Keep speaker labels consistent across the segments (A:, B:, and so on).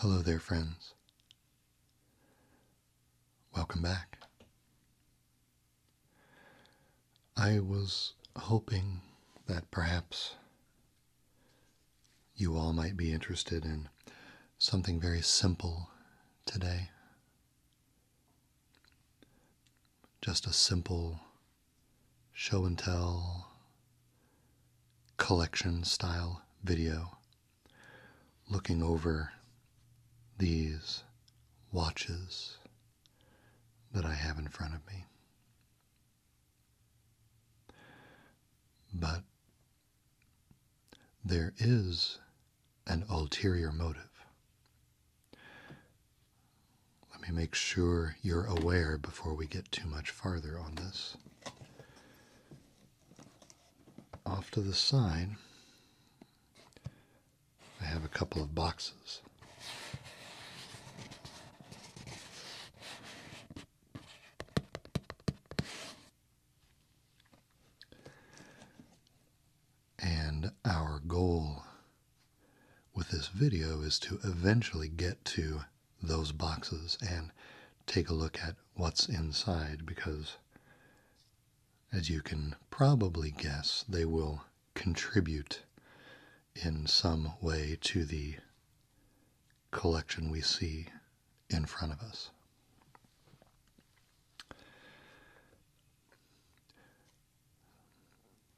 A: Hello there, friends. Welcome back. I was hoping that perhaps you all might be interested in something very simple today. Just a simple show and tell collection style video looking over these watches that I have in front of me. But there is an ulterior motive. Let me make sure you're aware before we get too much farther on this. Off to the side, I have a couple of boxes. And our goal with this video is to eventually get to those boxes and take a look at what's inside, because as you can probably guess, they will contribute in some way to the collection we see in front of us.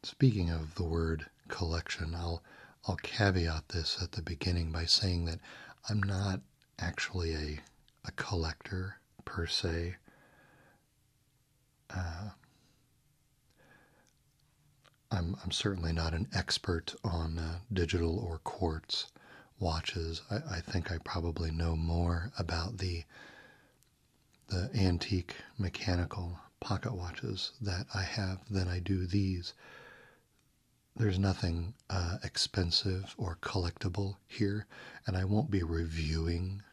A: Speaking of the word collection, I'll caveat this at the beginning by saying that I'm not actually a collector per se. I'm certainly not an expert on digital or quartz watches. I think I probably know more about the antique mechanical pocket watches that I have than I do these. There's nothing expensive or collectible here, and I won't be reviewing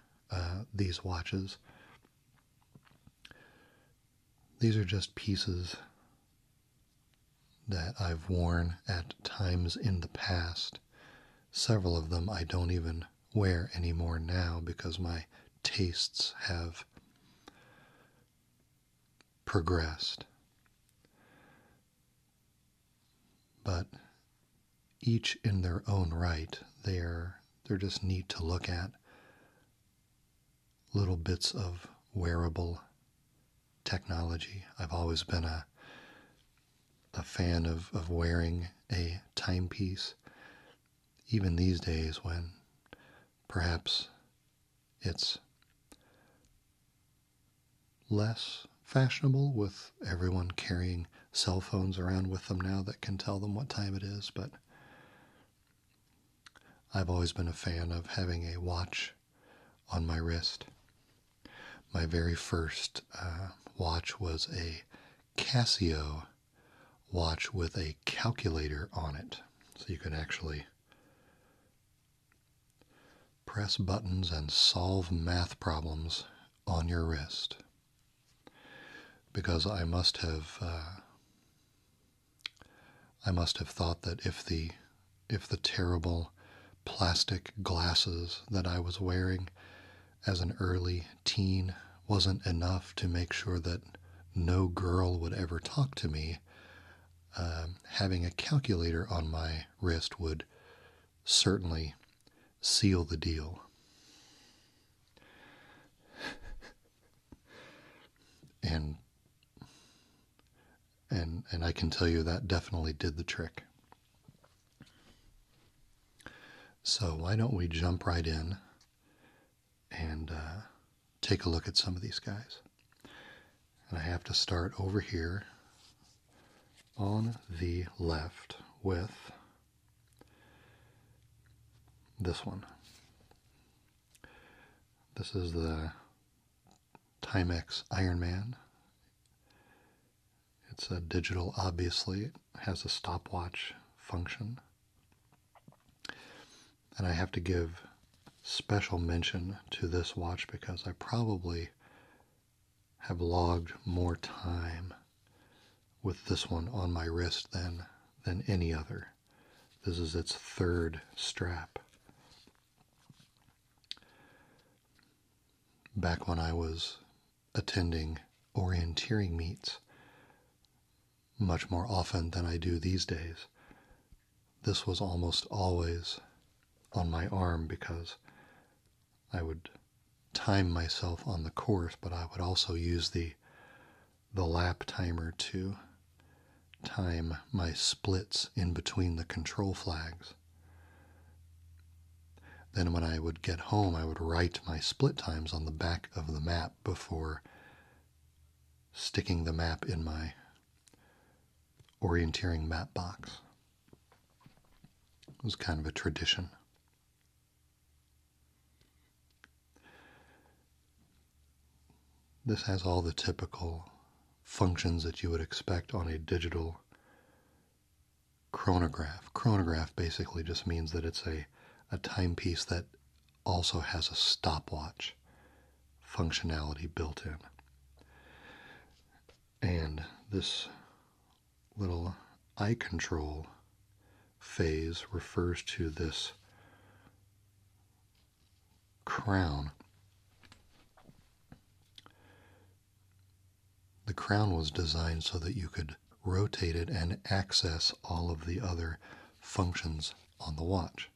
A: these watches. These are just pieces that I've worn at times in the past. Several of them I don't even wear anymore now because my tastes have progressed. But each in their own right, they're just neat to look at. Little bits of wearable technology. I've always been a fan of wearing a timepiece, even these days when perhaps it's less fashionable with everyone carrying cell phones around with them now that can tell them what time it is. But I've always been a fan of having a watch on my wrist. My very first watch was a Casio watch with a calculator on it. So you could actually press buttons and solve math problems on your wrist. Because I must have thought that if the terrible plastic glasses that I was wearing as an early teen wasn't enough to make sure that no girl would ever talk to me, having a calculator on my wrist would certainly seal the deal. And I can tell you that definitely did the trick. So why don't we jump right in and take a look at some of these guys. And I have to start over here on the left with this one. This is the Timex Ironman. It's a digital, obviously. It has a stopwatch function. And I have to give special mention to this watch because I probably have logged more time with this one on my wrist than any other. This is its third strap. back when I was attending orienteering meets much more often than I do these days, this was almost always on my arm because I would time myself on the course, but I would also use the lap timer to time my splits in between the control flags. Then when I would get home, I would write my split times on the back of the map before sticking the map in my orienteering map box. It was kind of a tradition. This has all the typical functions that you would expect on a digital chronograph. Chronograph basically just means that it's a timepiece that also has a stopwatch functionality built in. And this little eye control phase refers to this crown. The crown was designed so that you could rotate it and access all of the other functions on the watch.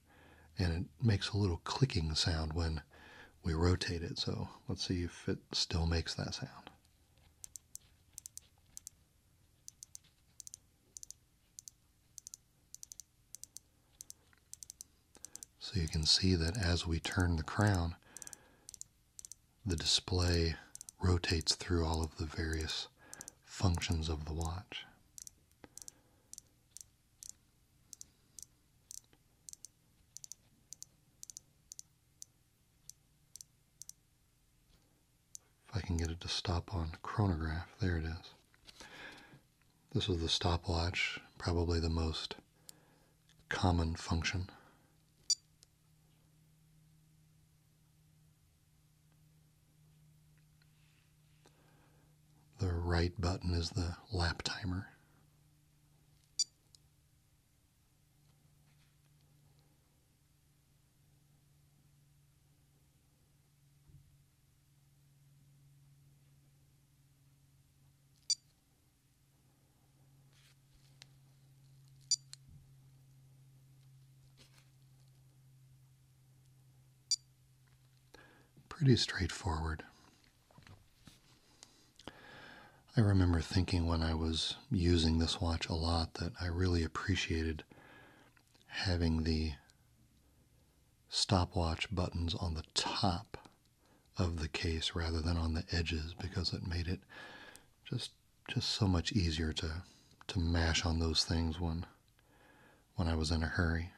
A: And it makes a little clicking sound when we rotate it. So let's see if it still makes that sound. So you can see that as we turn the crown, the display rotates through all of the various functions of the watch. If I can get it to stop on chronograph, there it is. This is the stopwatch, probably the most common function. The right button is the lap timer. Pretty straightforward. I remember thinking when I was using this watch a lot that I really appreciated having the stopwatch buttons on the top of the case rather than on the edges, because it made it just so much easier to mash on those things when I was in a hurry.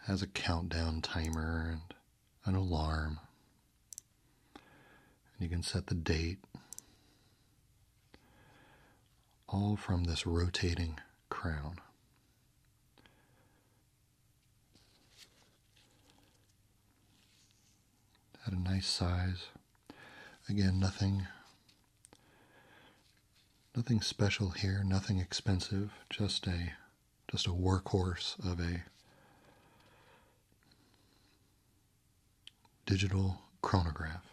A: It has a countdown timer and an alarm. You can set the date, all from this rotating crown. At a nice size. Again, nothing special here, nothing expensive, just a workhorse of a digital chronograph.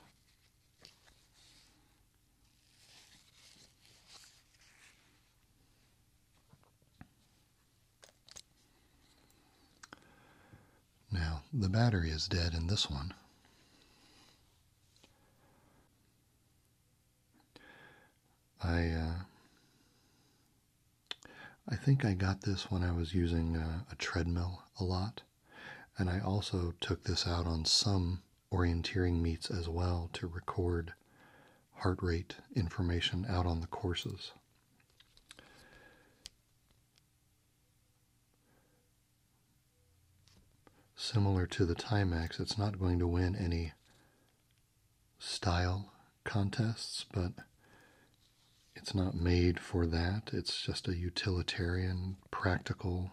A: Now, the battery is dead in this one. I think I got this when I was using a treadmill a lot, and I also took this out on some orienteering meets as well to record heart rate information out on the courses. Similar to the Timex, it's not going to win any style contests, but it's not made for that. It's just a utilitarian, practical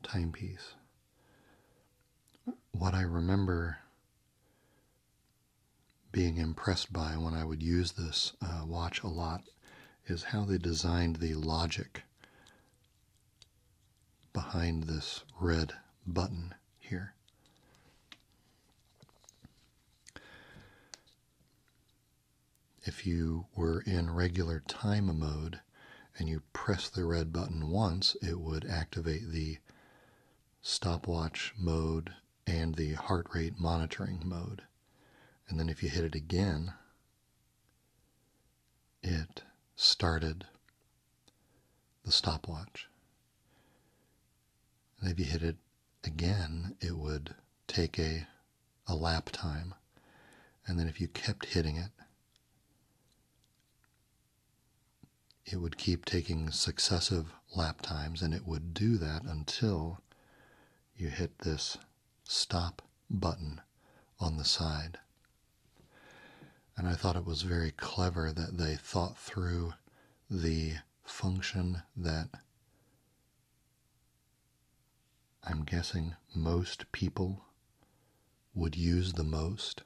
A: timepiece. What I remember being impressed by when I would use this watch a lot is how they designed the logic behind this red button here. If you were in regular time mode and you press the red button once, it would activate the stopwatch mode and the heart rate monitoring mode. And then if you hit it again, it started the stopwatch. And if you hit it again, it would take a lap time. And then if you kept hitting it, it would keep taking successive lap times, and it would do that until you hit this stop button on the side. And I thought it was very clever that they thought through the function that I'm guessing most people would use the most,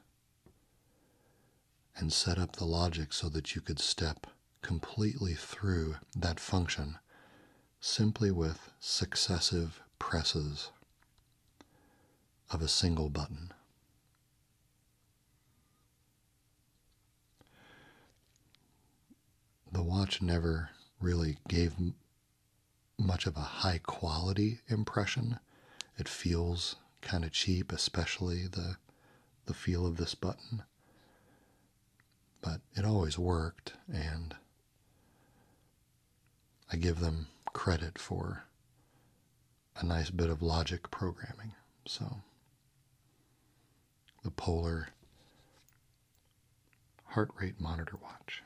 A: and set up the logic so that you could step completely through that function simply with successive presses of a single button. The watch never really gave much of a high quality impression. It feels kind of cheap, especially the feel of this button. But it always worked, and I give them credit for a nice bit of logic programming. So, the Polar heart rate monitor watch.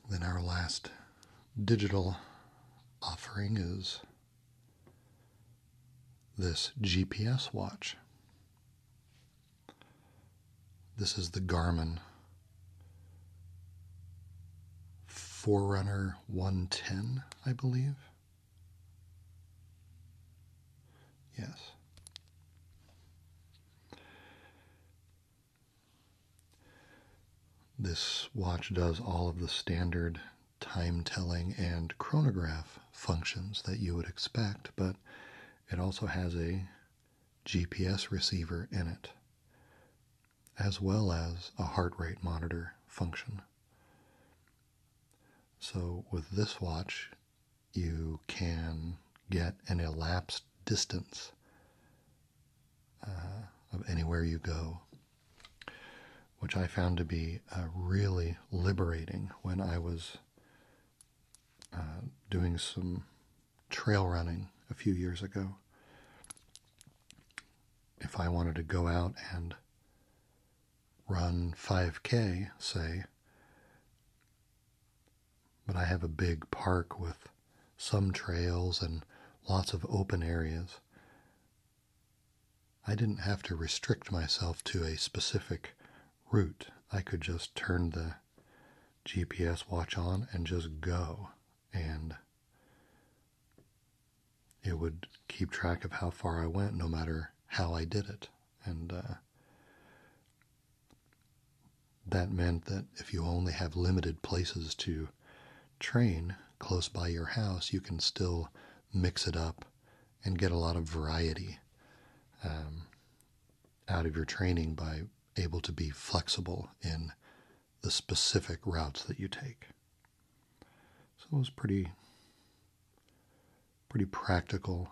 A: Then our last digital offering is this GPS watch. This is the Garmin Forerunner 110, I believe. Yes. This watch does all of the standard time telling and chronograph functions that you would expect, but it also has a GPS receiver in it, as well as a heart rate monitor function. So with this watch, you can get an elapsed distance of anywhere you go, which I found to be really liberating when I was doing some trail running a few years ago. If I wanted to go out and run 5K, say, but I have a big park with some trails and lots of open areas, I didn't have to restrict myself to a specific route. I could just turn the GPS watch on and just go, and it would keep track of how far I went no matter how I did it. And that meant that if you only have limited places to train close by your house, you can still mix it up and get a lot of variety out of your training by able to be flexible in the specific routes that you take. So it was pretty practical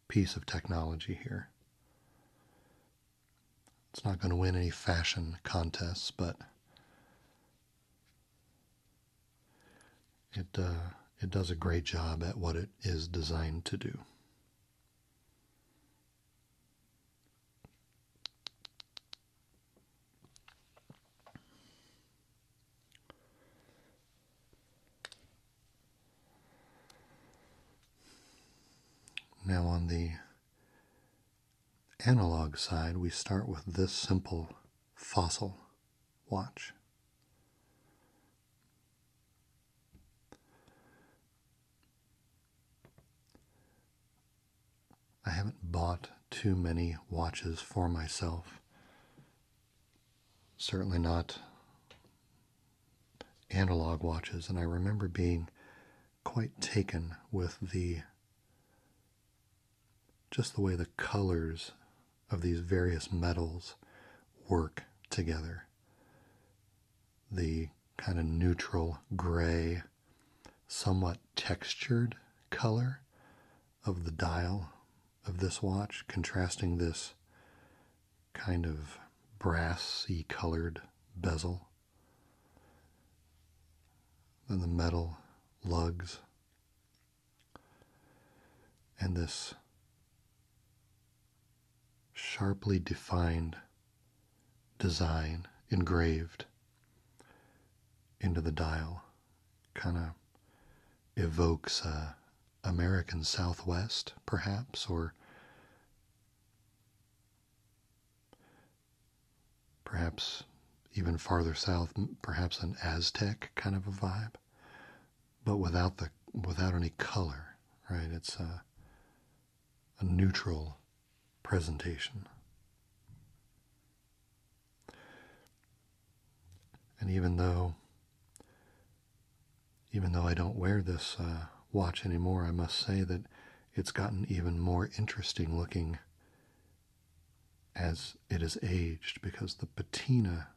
A: piece of technology here. It's not going to win any fashion contests, but it does a great job at what it is designed to do. Now on the analog side, we start with this simple fossil watch. I haven't bought too many watches for myself. Certainly not analog watches, and I remember being quite taken with just the way the colors of these various metals work together. The kind of neutral gray, somewhat textured color of the dial of this watch, contrasting this kind of brassy colored bezel. Then the metal lugs, and this sharply defined design engraved into the dial kind of evokes American Southwest, perhaps, or perhaps even farther south, perhaps an Aztec kind of a vibe, but without any color, right? It's a neutral presentation. And even though I don't wear this watch anymore, I must say that it's gotten even more interesting looking as it has aged, because the patina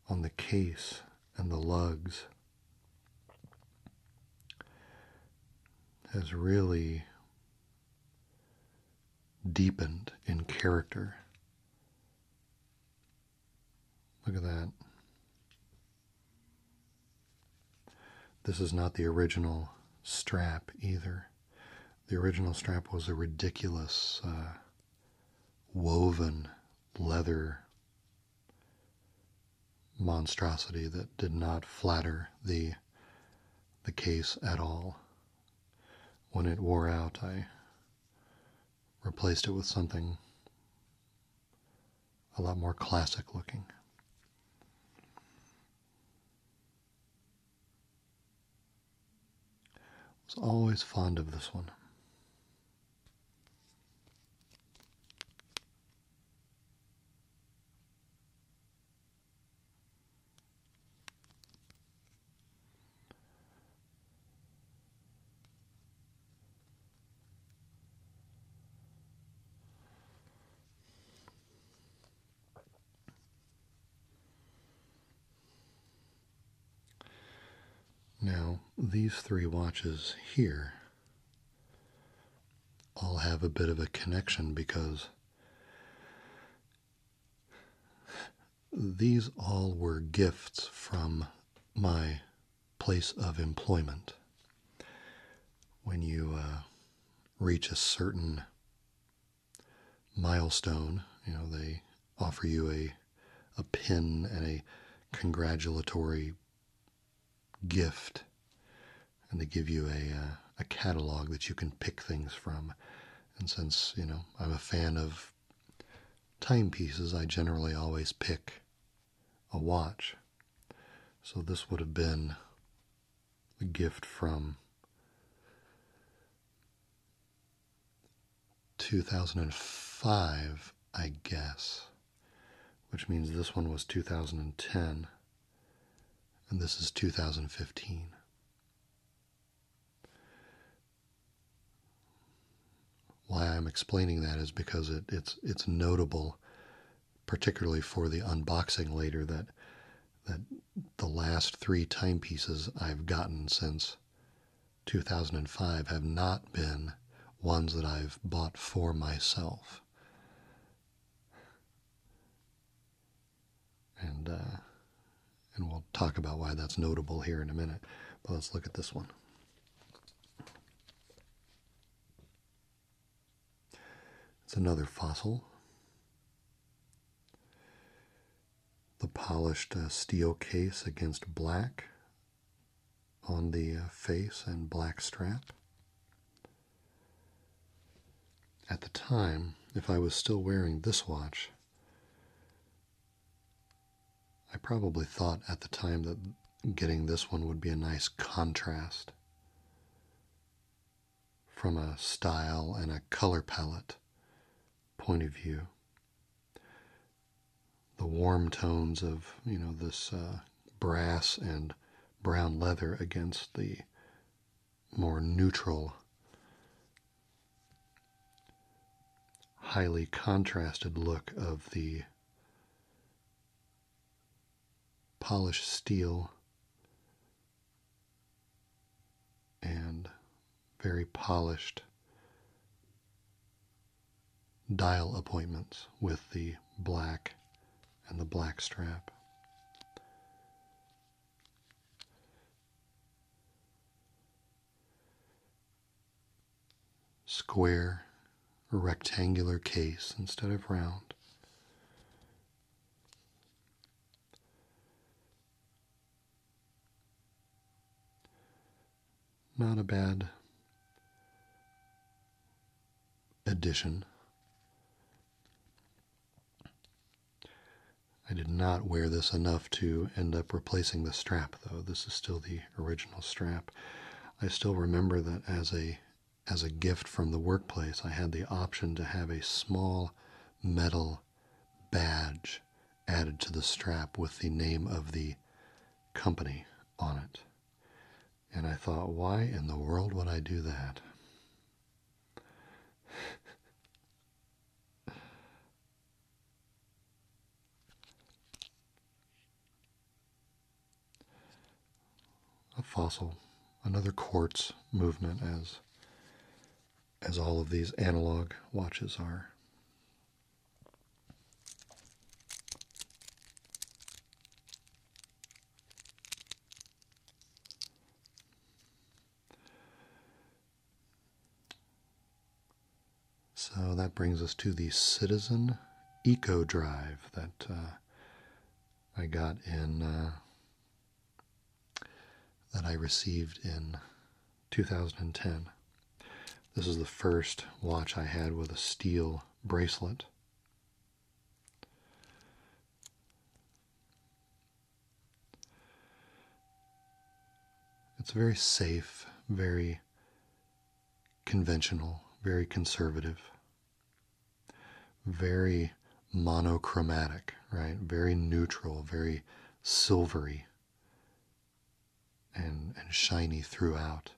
A: on the case and the lugs has really deepened in character. Look at that. This is not the original strap either. The original strap was a ridiculous woven leather monstrosity that did not flatter the case at all. When it wore out, I replaced it with something a lot more classic looking. I was always fond of this one. Now, these three watches here all have a bit of a connection, because these all were gifts from my place of employment. When you reach a certain milestone, they offer you a pin and a congratulatory gift, and they give you a catalog that you can pick things from. And since I'm a fan of timepieces, I generally always pick a watch. So this would have been a gift from 2005, I guess, which means this one was 2010, and this is 2015. Why I'm explaining that is because it's notable, particularly for the unboxing later, that the last three timepieces I've gotten since 2005 have not been ones that I've bought for myself. And we'll talk about why that's notable here in a minute. But let's look at this one. It's another fossil. The polished steel case against black on the face and black strap. At the time, if I was still wearing this watch, I probably thought at the time that getting this one would be a nice contrast from a style and a color palette point of view. The warm tones of, this brass and brown leather against the more neutral, highly contrasted look of the polished steel and very polished dial appointments with the black and the black strap. Square or rectangular case instead of round. Not a bad addition. I did not wear this enough to end up replacing the strap, though. This is still the original strap. I still remember that as a gift from the workplace, I had the option to have a small metal badge added to the strap with the name of the company on it. And I thought, why in the world would I do that? A fossil, another quartz movement, as all of these analog watches are. So that brings us to the Citizen Eco Drive that I got in, that I received in 2010. This is the first watch I had with a steel bracelet. It's very safe, very conventional, very conservative, very monochromatic, right? Very neutral, very silvery and shiny throughout.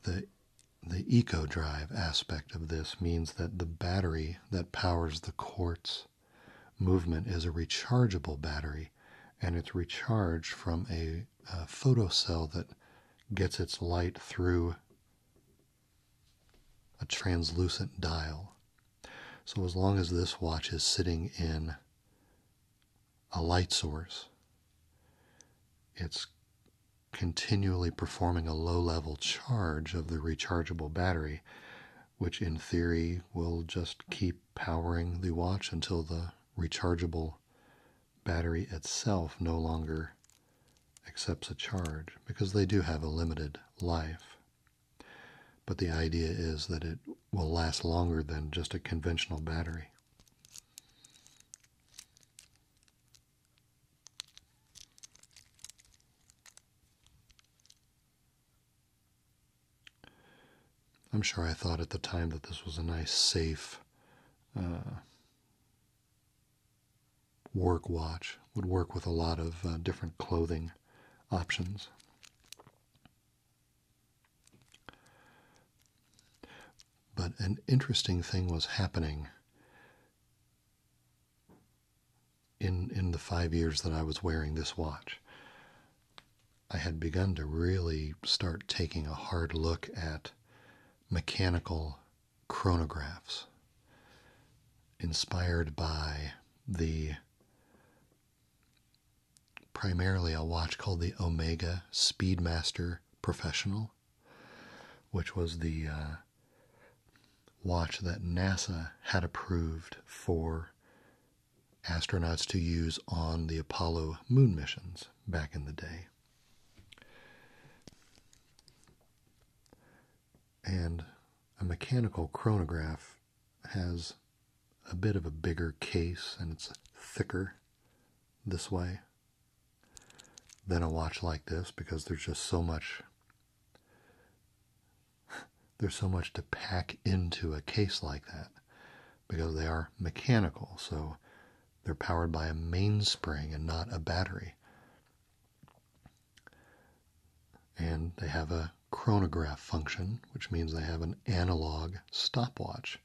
A: The eco drive aspect of this means that the battery that powers the quartz movement is a rechargeable battery, and it's recharged from a photocell that gets its light through a translucent dial. So as long as this watch is sitting in a light source, it's continually performing a low-level charge of the rechargeable battery, which in theory will just keep powering the watch until the rechargeable battery itself no longer accepts a charge, because they do have a limited life. But the idea is that it will last longer than just a conventional battery. I'm sure I thought at the time that this was a nice, safe work watch. Would work with a lot of different clothing options. But an interesting thing was happening in the 5 years that I was wearing this watch. I had begun to really start taking a hard look at mechanical chronographs, inspired by primarily a watch called the Omega Speedmaster Professional, which was the watch that NASA had approved for astronauts to use on the Apollo moon missions back in the day. And a mechanical chronograph has a bit of a bigger case, and it's thicker this way than a watch like this, because there's just so much there's so much to pack into a case like that because they are mechanical, so they're powered by a mainspring and not a battery. And they have a chronograph function, which means they have an analog stopwatch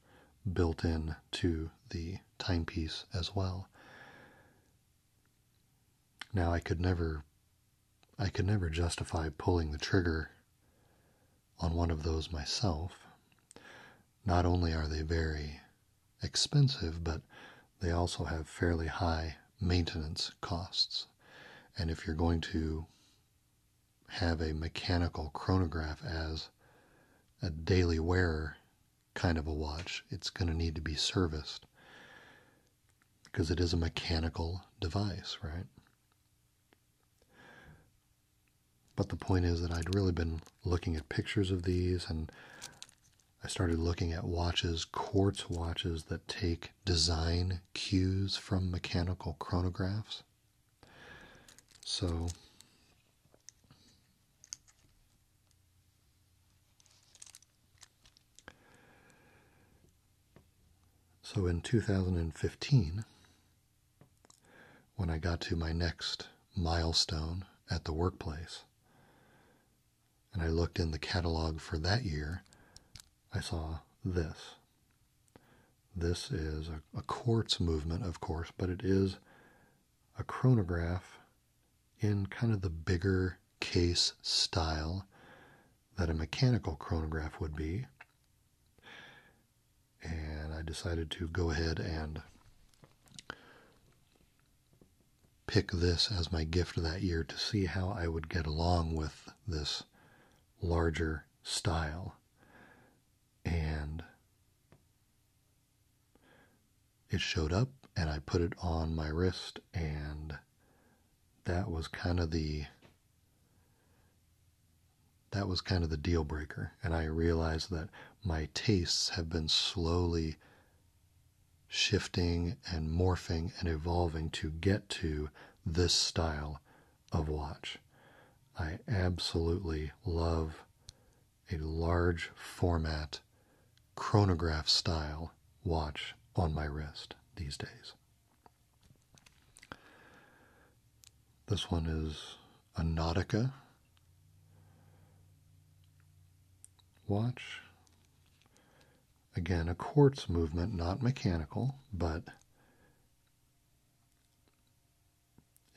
A: built in to the timepiece as well. Now I could never justify pulling the trigger on one of those myself. Not only are they very expensive, but they also have fairly high maintenance costs. And if you're going to have a mechanical chronograph as a daily wearer kind of a watch, it's going to need to be serviced because it is a mechanical device, right? But the point is that I'd really been looking at pictures of these, and I started looking at watches, quartz watches that take design cues from mechanical chronographs. So in 2015, when I got to my next milestone at the workplace, and I looked in the catalog for that year, I saw this. This is a quartz movement, of course, but it is a chronograph in kind of the bigger case style that a mechanical chronograph would be. And I decided to go ahead and pick this as my gift that year to see how I would get along with this larger style. And it showed up, and I put it on my wrist, and that was kind of the deal breaker. And I realized that my tastes have been slowly shifting and morphing and evolving to get to this style of watch. I absolutely love a large format chronograph style watch on my wrist these days. This one is a Nautica watch. Again, a quartz movement, not mechanical, but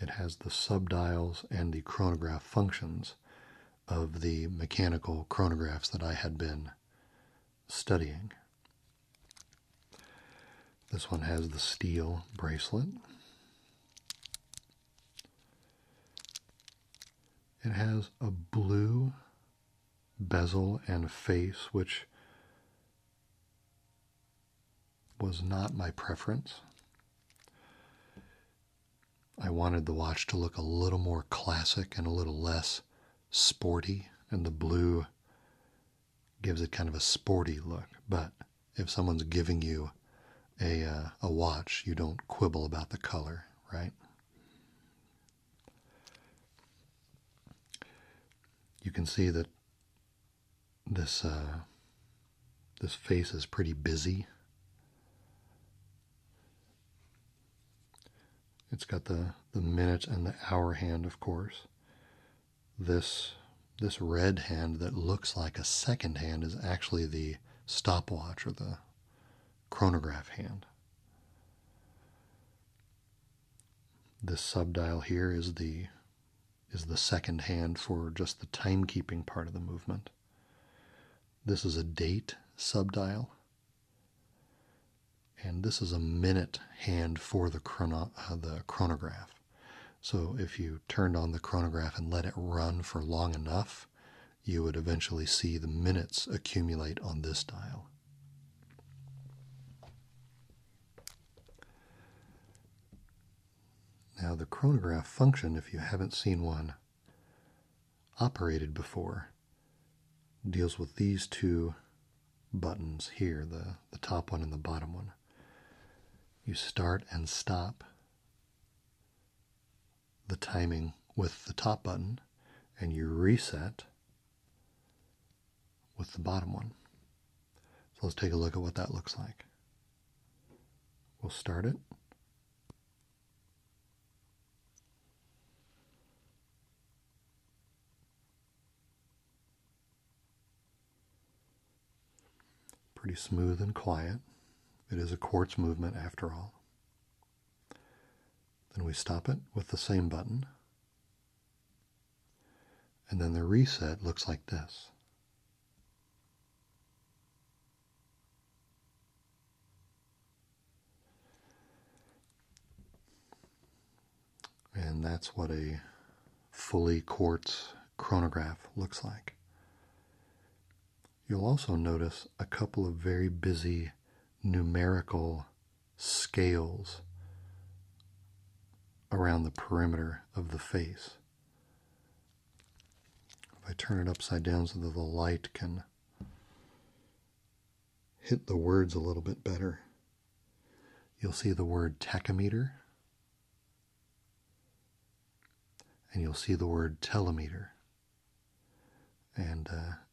A: it has the subdials and the chronograph functions of the mechanical chronographs that I had been studying. This one has the steel bracelet. It has a blue bezel and face, which was not my preference. I wanted the watch to look a little more classic and a little less sporty, and the blue gives it kind of a sporty look. But if someone's giving you a watch, you don't quibble about the color, right? You can see that this face is pretty busy. It's got the minute and the hour hand, of course. This red hand that looks like a second hand is actually the stopwatch or the chronograph hand. This subdial here is the second hand for just the timekeeping part of the movement. This is a date subdial. And this is a minute hand for the chronograph. So if you turned on the chronograph and let it run for long enough, you would eventually see the minutes accumulate on this dial. Now the chronograph function, if you haven't seen one operated before, deals with these two buttons here, the top one and the bottom one. You start and stop the timing with the top button, and you reset with the bottom one. So let's take a look at what that looks like. We'll start it. Pretty smooth and quiet. It is a quartz movement after all. Then we stop it with the same button. And then the reset looks like this. And that's what a fully quartz chronograph looks like. You'll also notice a couple of very busy numerical scales around the perimeter of the face. If I turn it upside down so that the light can hit the words a little bit better, you'll see the word tachymeter, and you'll see the word telemeter. And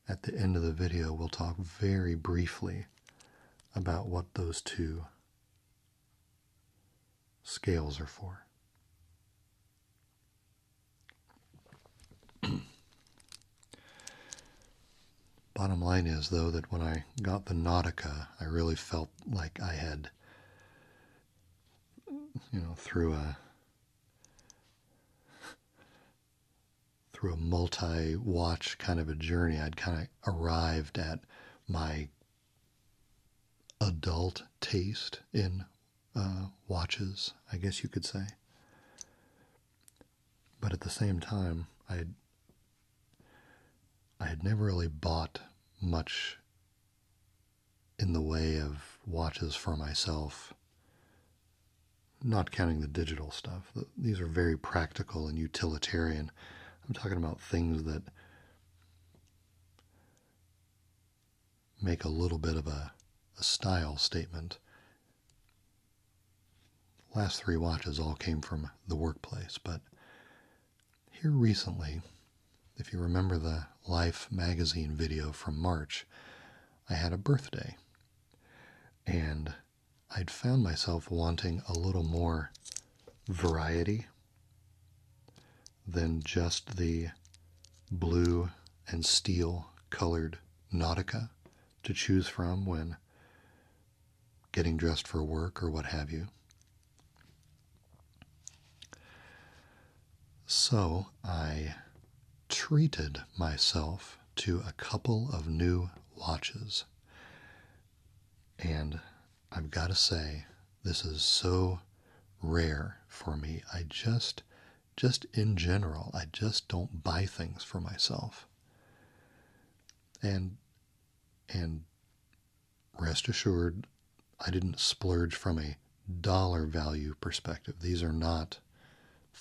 A: at the end of the video, we'll talk very briefly about what those two scales are for. Bottom line is, though, that when I got the Nautica, I really felt like I had, through a multi-watch kind of a journey, I'd kind of arrived at my adult taste in watches, I guess you could say. But at the same time, I had never really bought much in the way of watches for myself, not counting the digital stuff. These are very practical and utilitarian. I'm talking about things that make a little bit of a style statement. The last three watches all came from the workplace, but here recently, if you remember the Life magazine video from March, I had a birthday, and I'd found myself wanting a little more variety than just the blue and steel colored Nautica to choose from when getting dressed for work or what have you. So I treated myself to a couple of new watches. And I've got to say, this is so rare for me. I just in general, I just don't buy things for myself. And rest assured, I didn't splurge from a dollar value perspective. These are not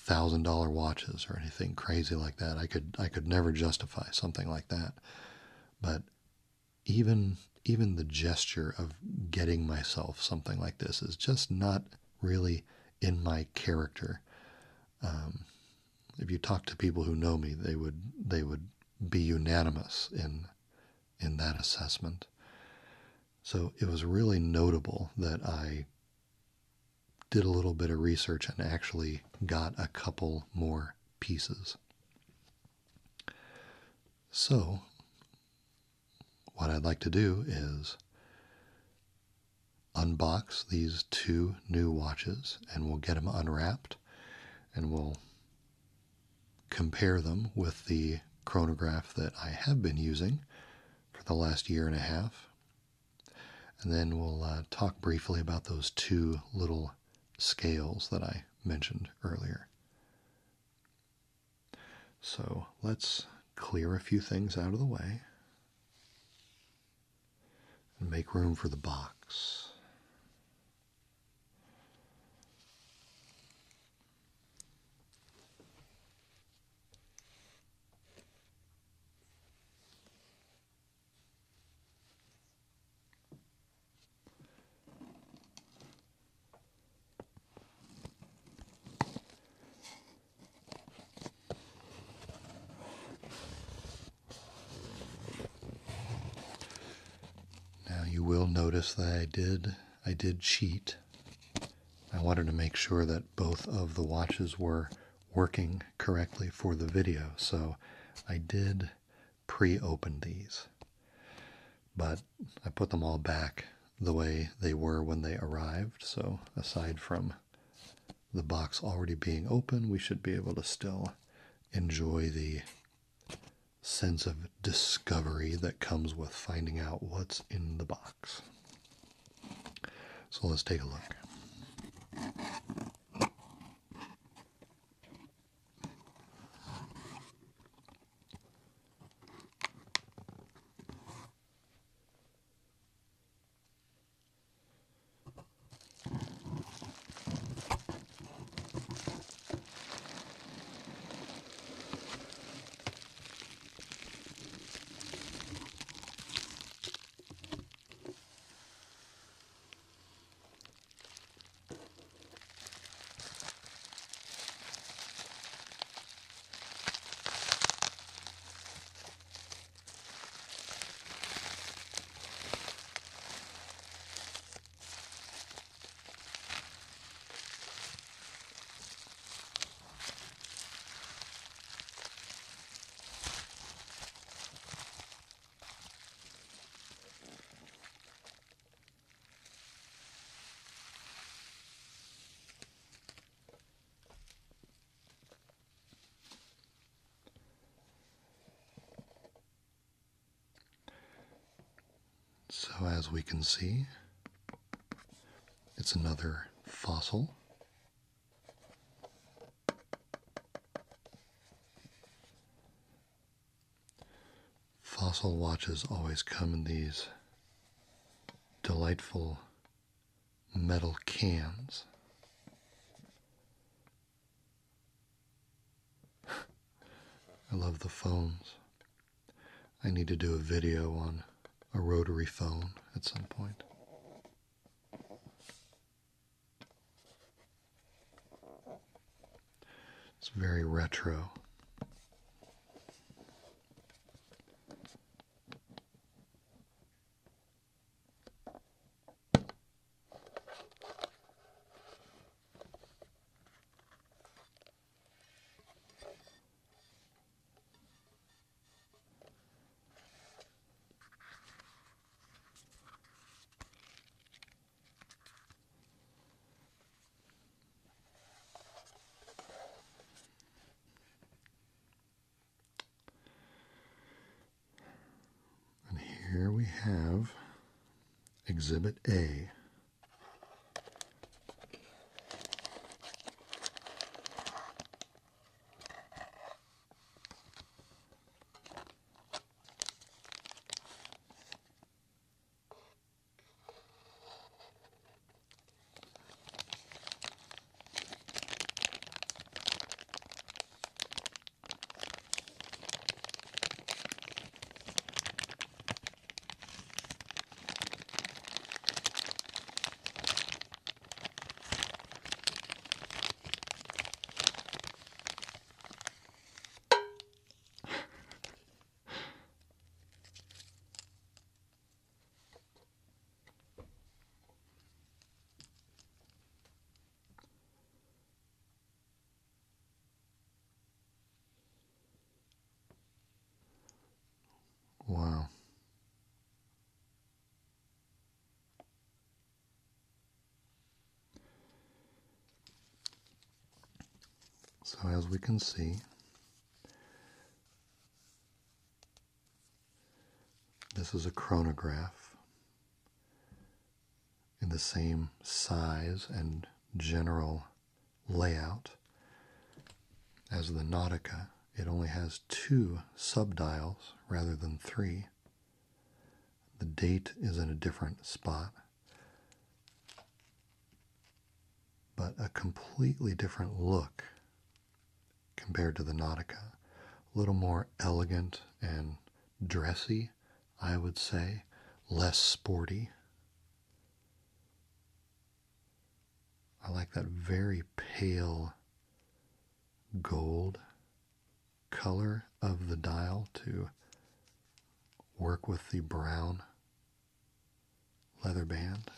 A: $1,000 watches or anything crazy like that. I could never justify something like that. But even the gesture of getting myself something like this is just not really in my character. If you talk to people who know me, they would be unanimous in that assessment. So it was really notable that I did a little bit of research and actually got a couple more pieces. So what I'd like to do is unbox these two new watches, and we'll get them unwrapped, and we'll compare them with the chronograph that I have been using for the last year and a half. And then we'll talk briefly about those two little scales that I mentioned earlier. So let's clear a few things out of the way and make room for the box. notice that I did cheat. I wanted to make sure that both of the watches were working correctly for the video, so I did pre-open these. But I put them all back the way they were when they arrived, so aside from the box already being open, we should be able to still enjoy the sense of discovery that comes with finding out what's in the box. So let's take a look. So as we can see, it's another fossil. Fossil watches always come in these delightful metal cans. I love the phones. I need to do a video on a rotary phone at some point. It's very retro. Here we have Exhibit A. Wow. So as we can see, this is a chronograph in the same size and general layout as the Nautica. It only has 2 subdials rather than 3. The date is in a different spot, but a completely different look compared to the Nautica. A little more elegant and dressy, I would say, less sporty. I like that very pale gold color of the dial to work with the brown leather band.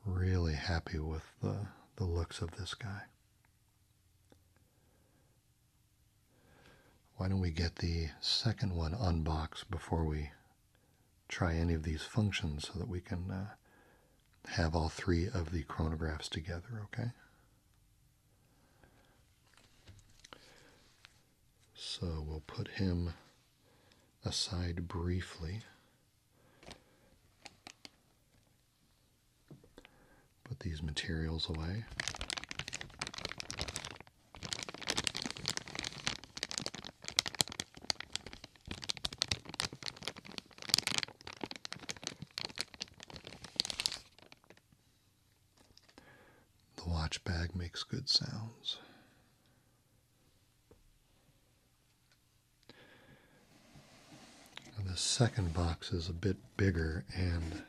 A: Really happy with the looks of this guy. Why don't we get the second one unboxed before we try any of these functions so that we can have all three of the chronographs together, okay? So we'll put him aside briefly. Put these materials away. The watch bag makes good sounds. The second box is a bit bigger and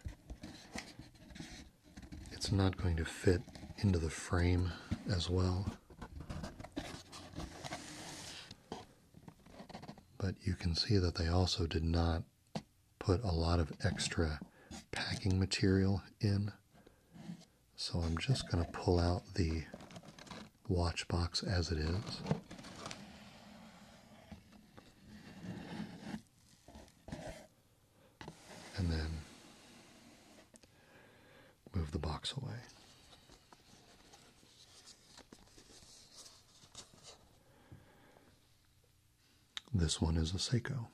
A: it's not going to fit into the frame as well. But you can see that they also did not put a lot of extra packing material in. So I'm just going to pull out the watch box as it is. And then move the box away. This one is a Seiko.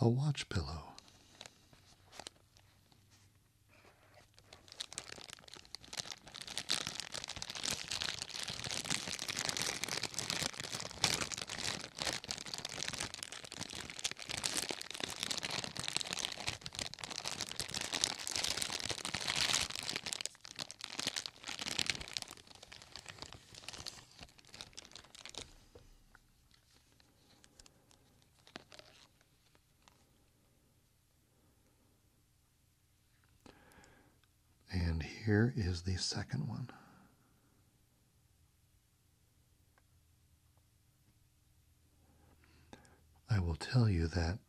A: A watch pillow. And here is the second one. I will tell you that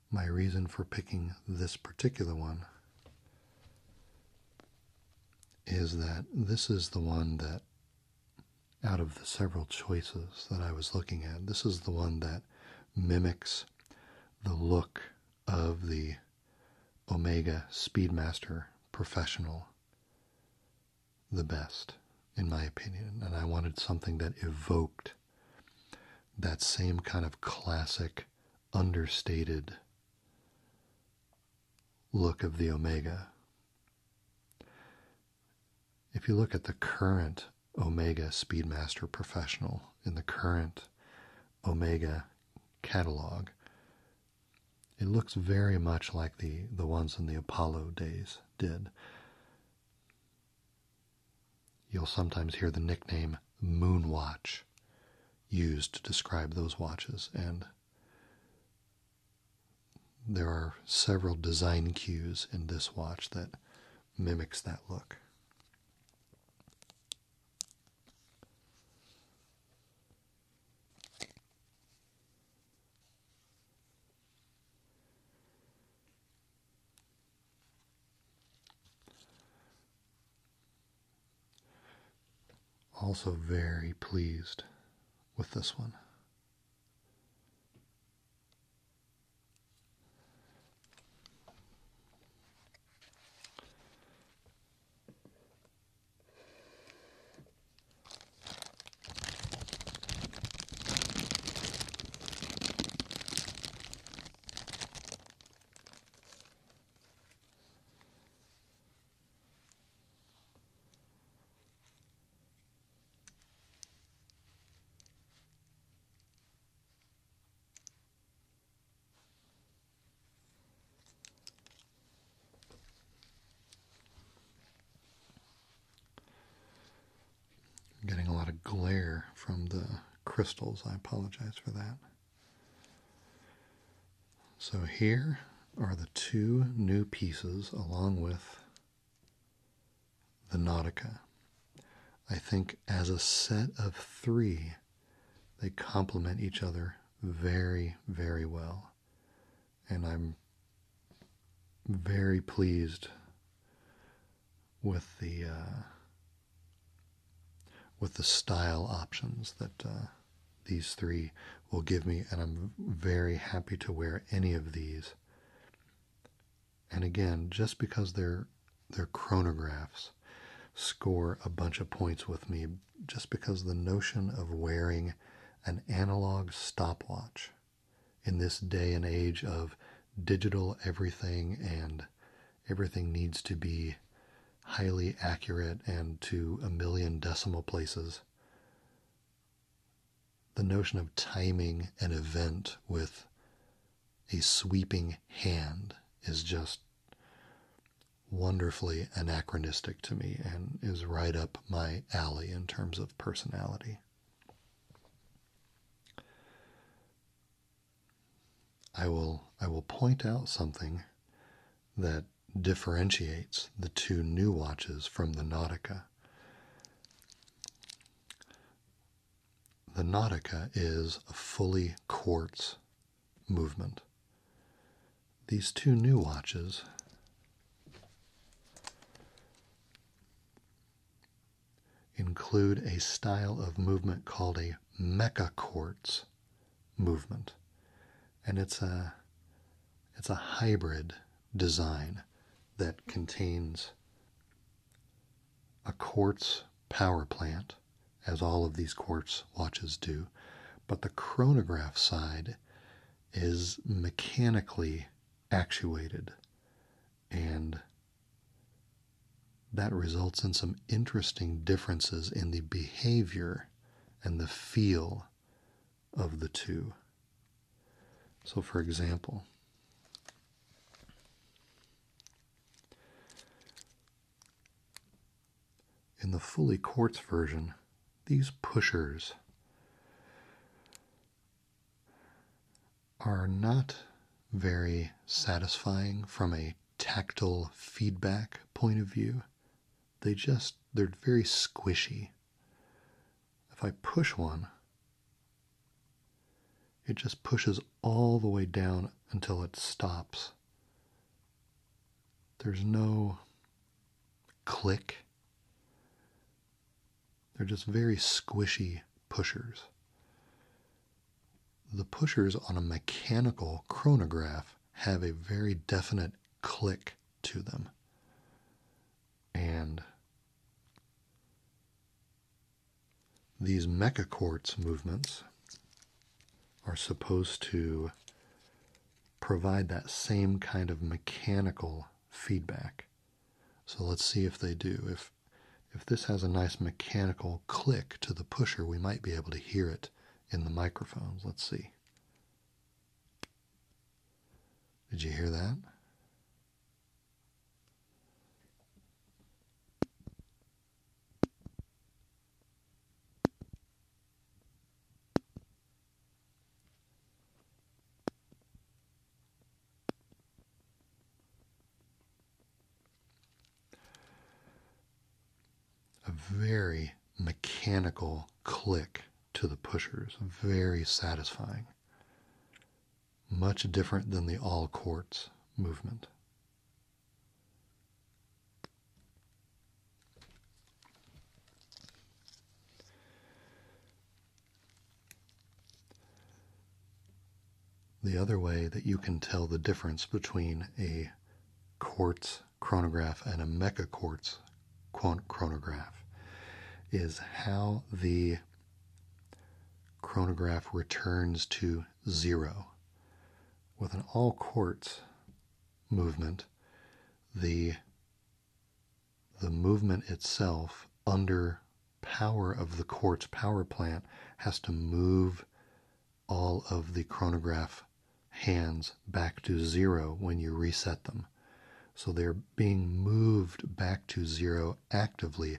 A: my reason for picking this particular one is that this is the one that, out of the several choices that I was looking at, this is the one that mimics the look of the Omega Speedmaster Professional the best, in my opinion. And I wanted something that evoked that same kind of classic, understated look of the Omega. If you look at the current Omega Speedmaster Professional in the current Omega catalog, it looks very much like the ones in the Apollo days did. You'll sometimes hear the nickname Moon Watch used to describe those watches, and there are several design cues in this watch that mimics that look. Also very pleased with this one. I'm getting a lot of glare from the crystals. I apologize for that. So here are the two new pieces along with the Nautica. I think as a set of three, they complement each other very, very well. And I'm very pleased with the style options that these three will give me, and I'm very happy to wear any of these. And again, just because they're chronographs, score a bunch of points with me, just because the notion of wearing an analog stopwatch in this day and age of digital everything, and everything needs to be highly accurate and to a million decimal places. The notion of timing an event with a sweeping hand is just wonderfully anachronistic to me and is right up my alley in terms of personality. I will point out something that differentiates the two new watches from the Nautica. The Nautica is a fully quartz movement. These two new watches include a style of movement called a mecha-quartz movement. And it's a hybrid design that contains a quartz power plant, as all of these quartz watches do, but the chronograph side is mechanically actuated, and that results in some interesting differences in the behavior and the feel of the two. So for example, in the fully quartz version, these pushers are not very satisfying from a tactile feedback point of view. They're very squishy. If I push one, it just pushes all the way down until it stops. There's no click. They're just very squishy pushers. The pushers on a mechanical chronograph have a very definite click to them. And these mecha-quartz movements are supposed to provide that same kind of mechanical feedback. So let's see if they do. If this has a nice mechanical click to the pusher, we might be able to hear it in the microphones. Let's see. Did you hear that? A very mechanical click to the pushers, very satisfying. Much different than the all quartz movement. the other way that you can tell the difference between a quartz chronograph and a mecha-quartz chronograph is how the chronograph returns to zero. With an all quartz movement, the movement itself under power of the quartz power plant has to move all of the chronograph hands back to zero when you reset them. So they're being moved back to zero actively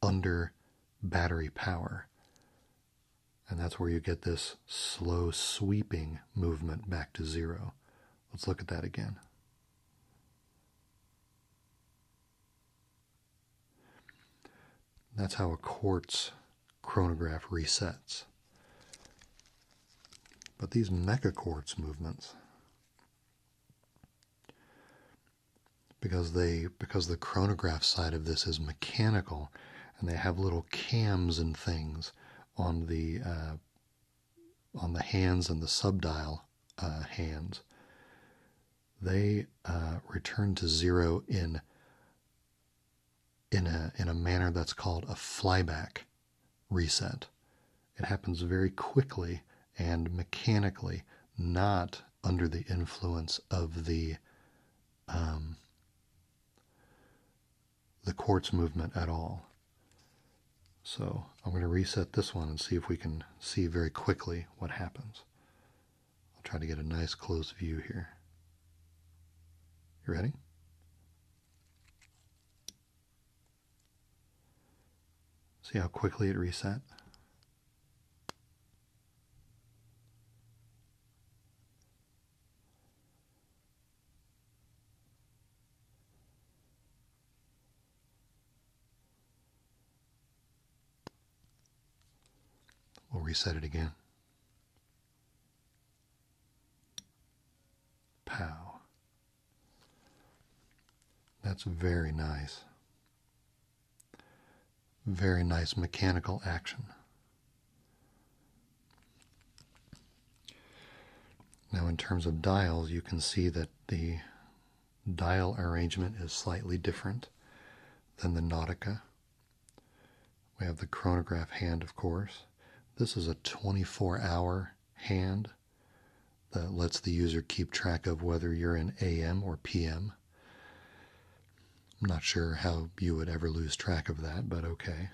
A: under battery power. And that's where you get this slow sweeping movement back to zero. Let's look at that again. That's how a quartz chronograph resets. But these mecha-quartz movements, because the chronograph side of this is mechanical, and they have little cams and things on the hands and the subdial hands, they return to zero in a manner that's called a flyback reset. It happens very quickly and mechanically, not under the influence of the quartz movement at all. So I'm going to reset this one and see if we can see very quickly what happens. I'll try to get a nice close view here. You ready? See how quickly it reset? We'll reset it again. Pow. That's very nice. Very nice mechanical action. Now in terms of dials, you can see that the dial arrangement is slightly different than the Nautica. We have the chronograph hand, of course. This is a 24-hour hand that lets the user keep track of whether you're in AM or PM. I'm not sure how you would ever lose track of that, but okay.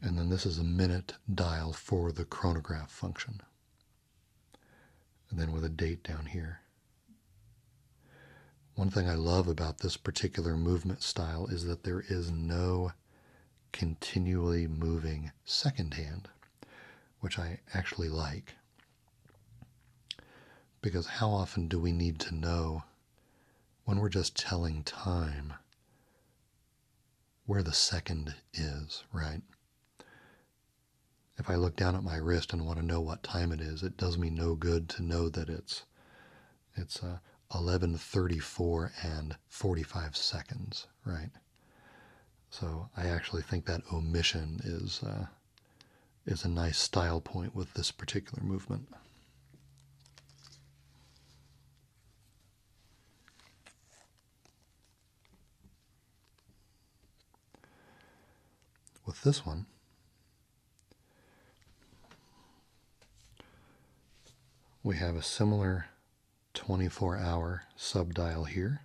A: And then this is a minute dial for the chronograph function. And then with a date down here. One thing I love about this particular movement style is that there is no continually moving second hand, which I actually like. Because how often do we need to know, when we're just telling time, where the second is, right? If I look down at my wrist and want to know what time it is, it does me no good to know that it's 11:34 and 45 seconds, right? So I actually think that omission is a nice style point with this particular movement. With this one, we have a similar 24-hour subdial here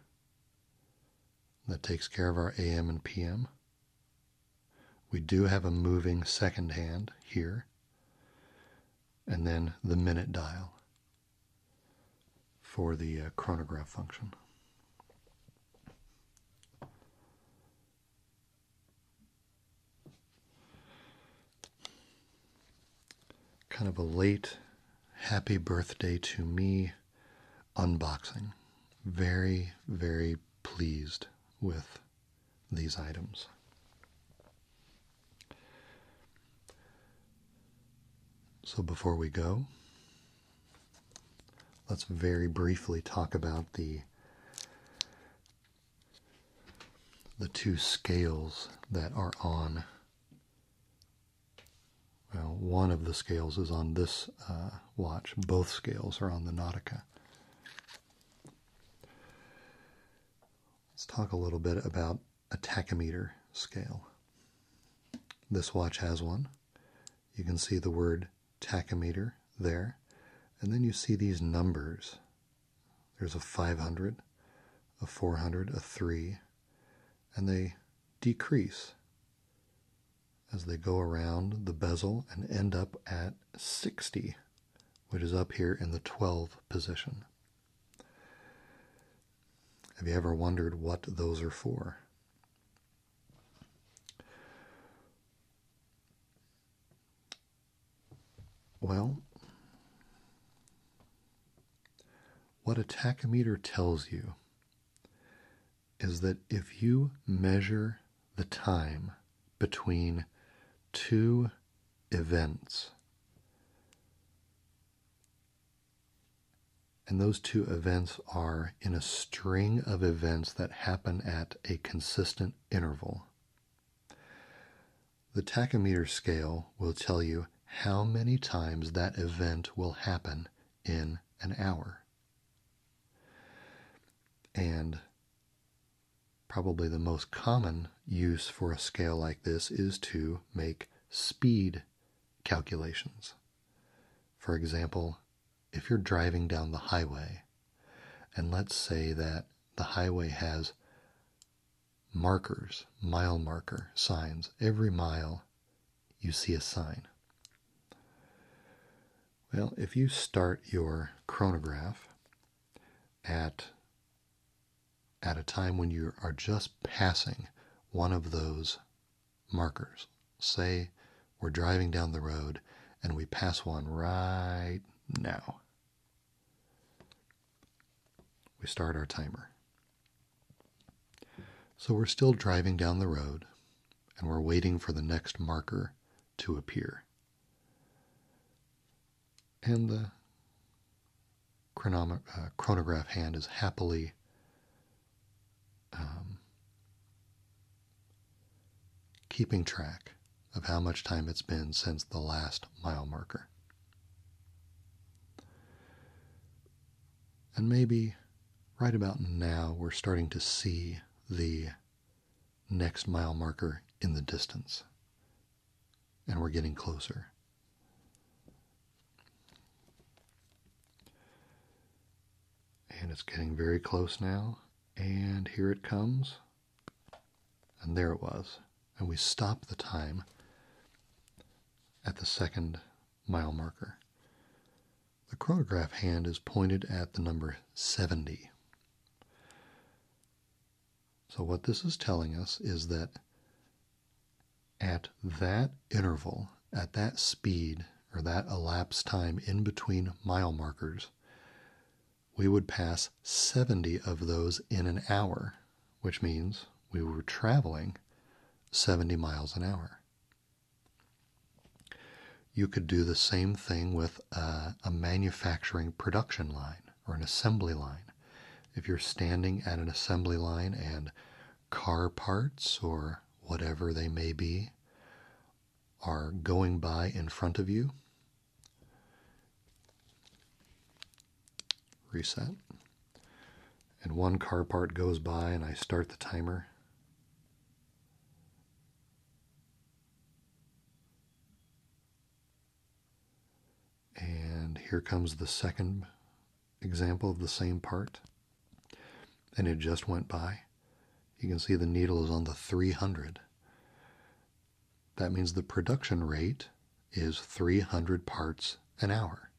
A: that takes care of our AM and PM. We do have a moving second hand here, and then the minute dial for the chronograph function. Kind of a late happy birthday to me unboxing. Very, very pleased with these items. So before we go, let's very briefly talk about the two scales that are on Well, one of the scales is on this watch. Both scales are on the Nautica. Let's talk a little bit about a tachymeter scale. This watch has one. You can see the word tachymeter there. And then you see these numbers. There's a 500, a 400, a 3, and they decrease as they go around the bezel and end up at 60, which is up here in the 12 position. Have you ever wondered what those are for? Well, what a tachymeter tells you is that if you measure the time between two events, and those two events are in a string of events that happen at a consistent interval, the tachymeter scale will tell you how many times that event will happen in an hour. And probably the most common use for a scale like this is to make speed calculations. For example, if you're driving down the highway, and let's say that the highway has markers, mile marker signs. Every mile you see a sign. Well, if you start your chronograph at a time when you are just passing one of those markers, say we're driving down the road and we pass one right now, we start our timer. So we're still driving down the road and we're waiting for the next marker to appear. And the chronograph hand is happily keeping track of how much time it's been since the last mile marker. And maybe right about now we're starting to see the next mile marker in the distance, and we're getting closer. And it's getting very close now, and here it comes, and there it was. And we stop the time at the second mile marker. The chronograph hand is pointed at the number 70. So what this is telling us is that at that interval, at that speed, or that elapsed time in between mile markers, we would pass 70 of those in an hour, which means we were traveling 70 miles an hour. You could do the same thing with a manufacturing production line or an assembly line. If you're standing at an assembly line and car parts or whatever they may be are going by in front of you, reset, and one car part goes by and I start the timer, and here comes the second example of the same part, and it just went by. You can see the needle is on the 300. That means the production rate is 300 parts an hour.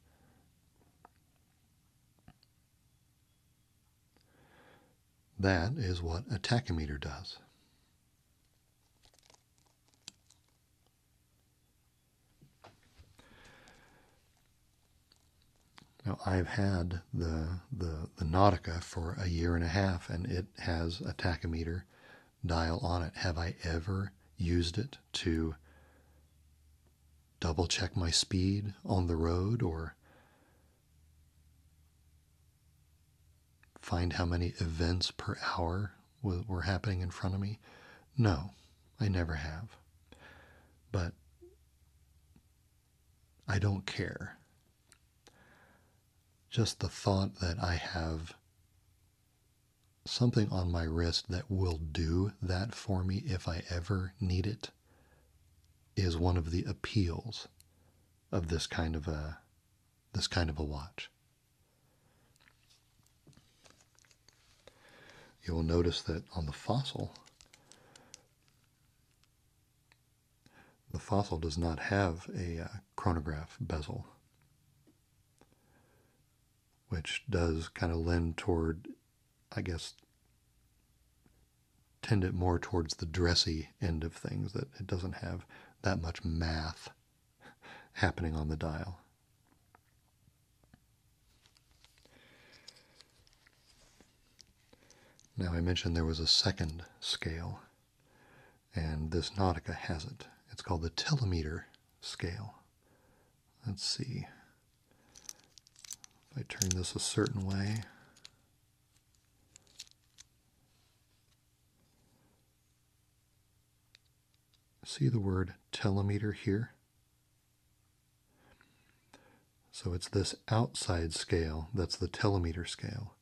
A: That is what a tachymeter does. Now, I've had the Nautica for a year and a half, and it has a tachymeter dial on it. Have I ever used it to double check my speed on the road or find how many events per hour were happening in front of me? No, I never have. But I don't care. Just the thought that I have something on my wrist that will do that for me if I ever need it is one of the appeals of this kind of a watch. You will notice that on the fossil does not have a chronograph bezel, which does kind of lend toward, I guess, tend it more towards the dressy end of things, that it doesn't have that much math happening on the dial. Now, I mentioned there was a second scale, and this Nautica has it. It's called the telemeter scale. Let's see. If I turn this a certain way, see the word telemeter here? So it's this outside scale that's the telemeter scale.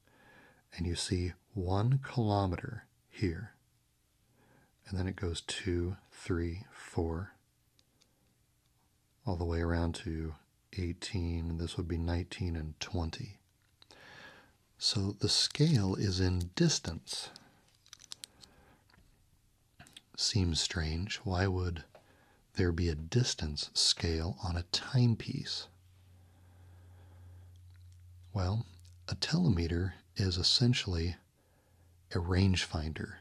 A: And you see 1 kilometer here. And then it goes 2, 3, 4, all the way around to 18. This would be 19 and 20. So the scale is in distance. Seems strange. Why would there be a distance scale on a timepiece? Well, a telemeter is essentially a rangefinder.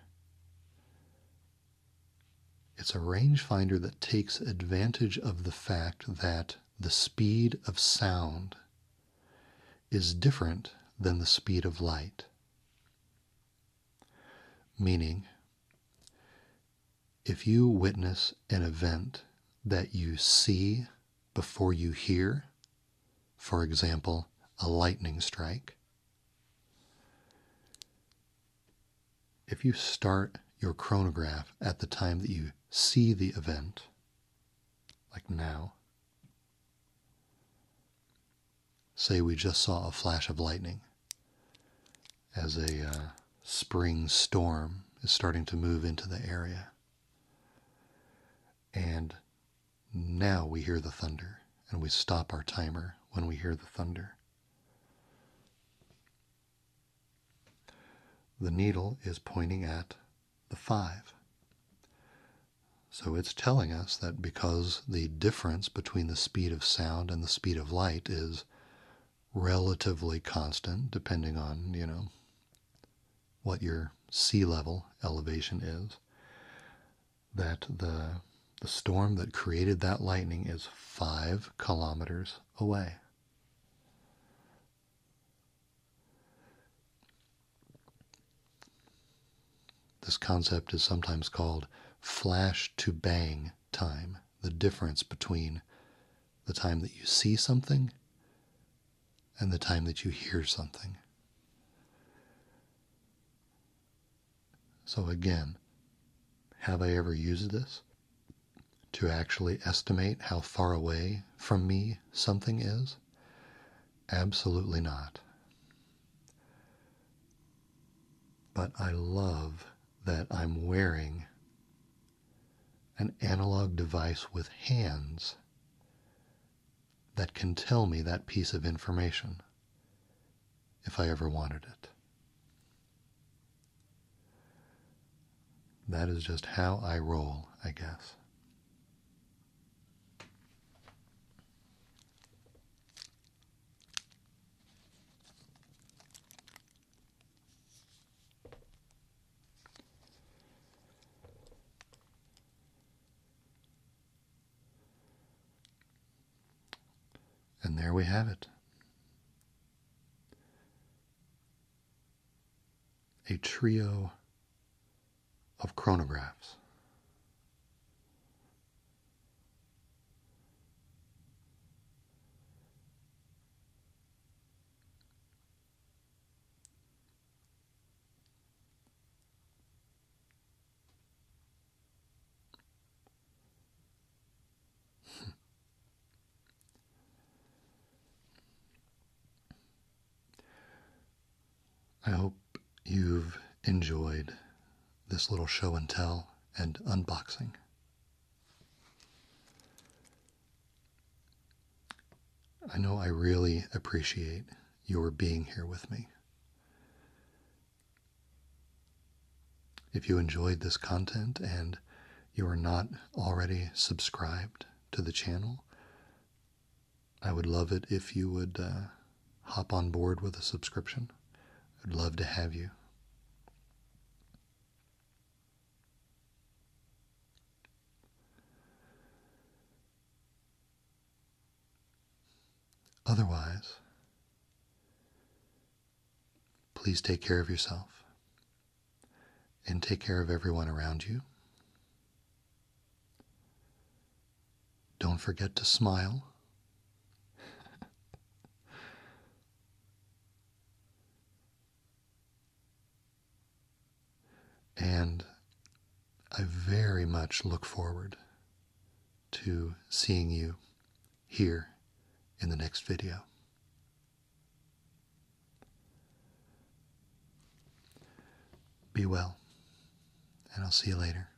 A: It's a rangefinder that takes advantage of the fact that the speed of sound is different than the speed of light. Meaning, if you witness an event that you see before you hear, for example, a lightning strike, if you start your chronograph at the time that you see the event, like now, say we just saw a flash of lightning as a spring storm is starting to move into the area, and now we hear the thunder, and we stop our timer when we hear the thunder. The needle is pointing at the 5. So it's telling us that because the difference between the speed of sound and the speed of light is relatively constant, depending on, what your sea level elevation is, that the storm that created that lightning is 5 kilometers away. This concept is sometimes called flash to bang time, the difference between the time that you see something and the time that you hear something. So again, have I ever used this to actually estimate how far away from me something is? Absolutely not. But I love that I'm wearing an analog device with hands that can tell me that piece of information if I ever wanted it. That is just how I roll, I guess. And there we have it. A trio of chronographs. enjoyed this little show and tell and unboxing. I know I really appreciate your being here with me. If you enjoyed this content and you are not already subscribed to the channel, I would love it if you would hop on board with a subscription. I'd love to have you. Otherwise, please take care of yourself and take care of everyone around you. Don't forget to smile. And I very much look forward to seeing you here in the next video. Be well, and I'll see you later.